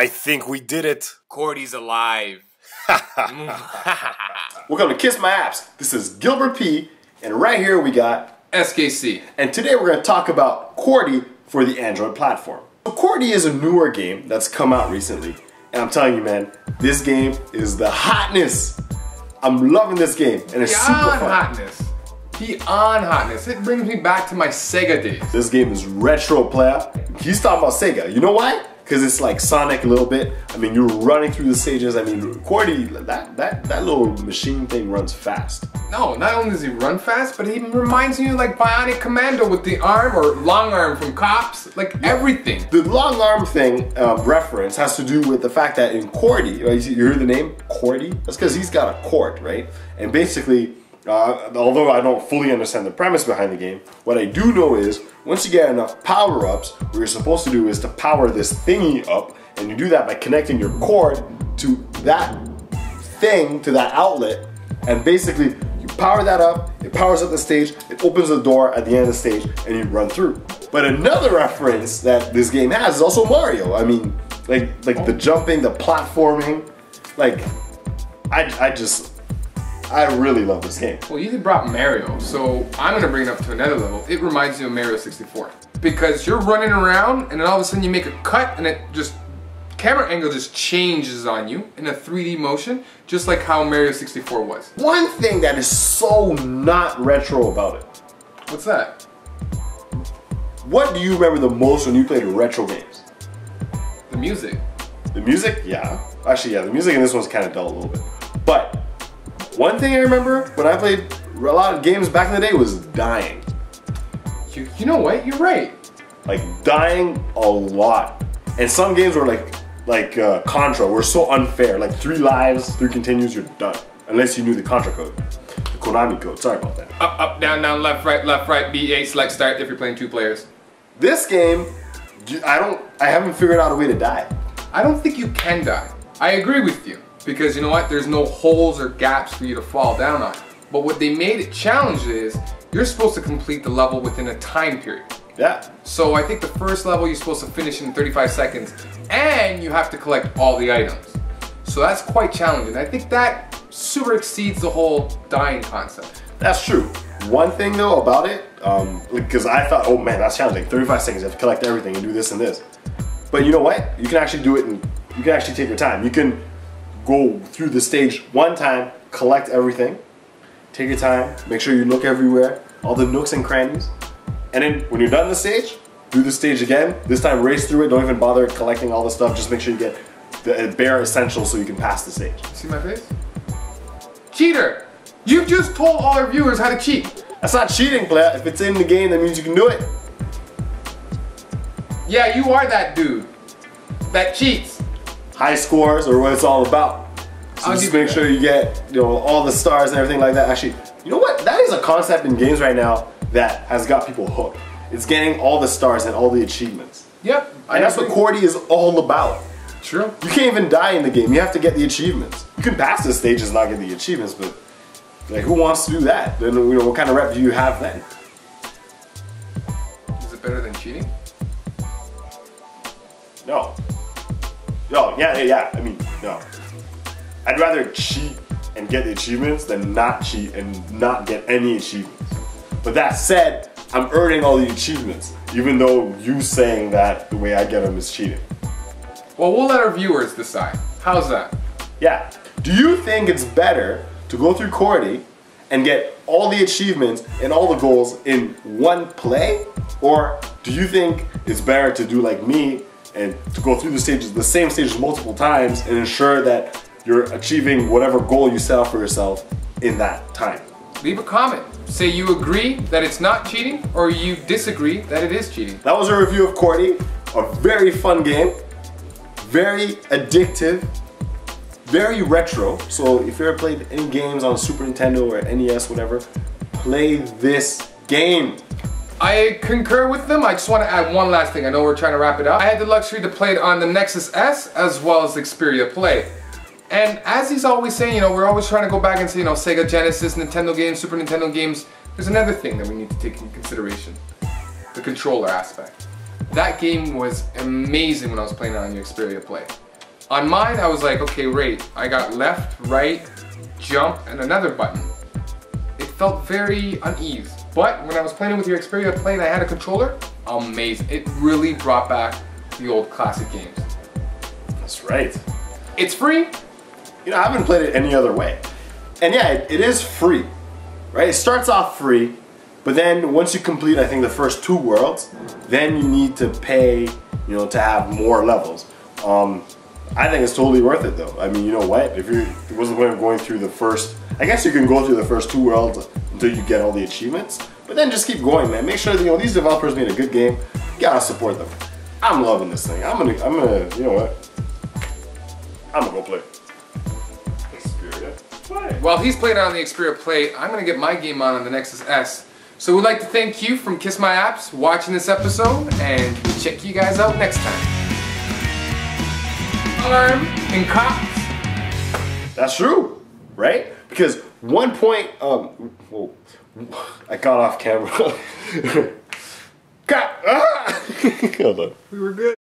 I think we did it. Cordy's alive. Welcome to Kiss My Apps. This is Gilbert P, and right here we got Eskaycee. And today we're going to talk about Cordy for the Android platform. So Cordy is a newer game that's come out recently, and I'm telling you, man, this game is the hotness. I'm loving this game, and it's super fun. Hotness. Beyond hotness. It brings me back to my Sega days. This game is retro, player. He's talking about Sega. You know why? Because it's like Sonic a little bit. I mean, you're running through the stages. I mean, Cordy, that little machine thing runs fast. No, not only does he run fast, but he reminds me of like Bionic Commando with the arm, or long arm from Cops, like everything. The long arm thing reference has to do with the fact that in Cordy, right, you hear the name Cordy? That's because he's got a cord, right? And basically, although I don't fully understand the premise behind the game, what I do know is once you get enough power-ups, what you're supposed to do is to power this thingy up, and you do that by connecting your cord to that thing, to that outlet, and basically you power that up, it powers up the stage, it opens the door at the end of the stage, and you run through. But another reference that this game has is also Mario. I mean, like the jumping, the platforming, like I really love this game. Well, you brought Mario, so I'm gonna bring it up to another level. It reminds me of Mario 64. Because you're running around and then all of a sudden you make a cut and it just, camera angle just changes on you in a 3D motion, just like how Mario 64 was. One thing that is so not retro about it. What's that? What do you remember the most when you played retro games? The music. The music? Yeah. Actually, yeah, the music in this one's kind of dull a little bit. But one thing I remember when I played a lot of games back in the day was dying. You know what? You're right. Like dying a lot. And some games were like Contra were so unfair. Like 3 lives, 3 continues, you're done. Unless you knew the Contra code. The Konami code. Sorry about that. Up, down, down, left, right, B8, select start if you're playing 2 players. This game, I haven't figured out a way to die. I don't think you can die. I agree with you. Because you know what? There's no holes or gaps for you to fall down on. But what they made it challenging is you're supposed to complete the level within a time period. Yeah. So I think the first level you're supposed to finish in 35 seconds and you have to collect all the items. So that's quite challenging. I think that super exceeds the whole dying concept. That's true. One thing though about it, because I thought, oh man, that's challenging. 35 seconds, you have to collect everything and do this and this. But you know what? You can actually do it and you can actually take your time. You can go through the stage one time, collect everything, take your time, make sure you look everywhere, all the nooks and crannies, and then when you're done the stage, do the stage again. This time race through it, don't even bother collecting all the stuff, just make sure you get the bare essentials so you can pass the stage. See my face? Cheater! You just told all our viewers how to cheat. That's not cheating, player. If it's in the game, that means you can do it. Yeah, you are that dude that cheats. High scores are what it's all about. So just make sure you get, you know, all the stars and everything like that. Actually, you know what? That is a concept in games right now that has got people hooked. It's getting all the stars and all the achievements. Yep. And that's what Cordy is all about. True. You can't even die in the game. You have to get the achievements. You can pass the stages and not get the achievements, but like, who wants to do that? Then, you know, what kind of rep do you have then? Is it better than cheating? No. No, yeah, I mean, no. I'd rather cheat and get the achievements than not cheat and not get any achievements. But that said, I'm earning all the achievements, even though you saying that the way I get them is cheating. Well, we'll let our viewers decide. How's that? Yeah. Do you think it's better to go through Cordy and get all the achievements and all the goals in one play? Or do you think it's better to do like me and to go through the same stages multiple times and ensure that you're achieving whatever goal you set out for yourself in that time? Leave a comment. Say you agree that it's not cheating, or you disagree that it is cheating. That was a review of Cordy. A very fun game. Very addictive. Very retro. So if you ever played any games on Super Nintendo or NES, whatever, play this game. I concur with them. I just want to add one last thing. I know we're trying to wrap it up. I had the luxury to play it on the Nexus S as well as the Xperia Play. And as he's always saying, you know, we're always trying to go back and say, you know, Sega Genesis, Nintendo games, Super Nintendo games. There's another thing that we need to take into consideration. The controller aspect. That game was amazing when I was playing it on your Xperia Play. On mine, I was like, okay, right. I got left, right, jump, and another button. It felt very unease. But when I was playing it with your Xperia Play and I had a controller, amazing. It really brought back the old classic games. That's right. It's free. You know, I haven't played it any other way. And yeah, it is free, right? It starts off free, but then once you complete, I think, the first 2 worlds, then you need to pay, you know, to have more levels. I think it's totally worth it though. I mean, you know what? If it wasn't the point of going through the first, I guess you can go through the first 2 worlds until you get all the achievements, but then just keep going, man. Make sure that, you know, these developers made a good game. You gotta support them. I'm loving this thing. I'm gonna, you know what? I'm gonna go play. While he's playing on the Xperia Play, I'm gonna get my game on the Nexus S. So we'd like to thank you from Kiss My Apps watching this episode, and we'll check you guys out next time. Arm and cops. That's true, right? Because one point, whoa, I got off camera. Hold on. We were good.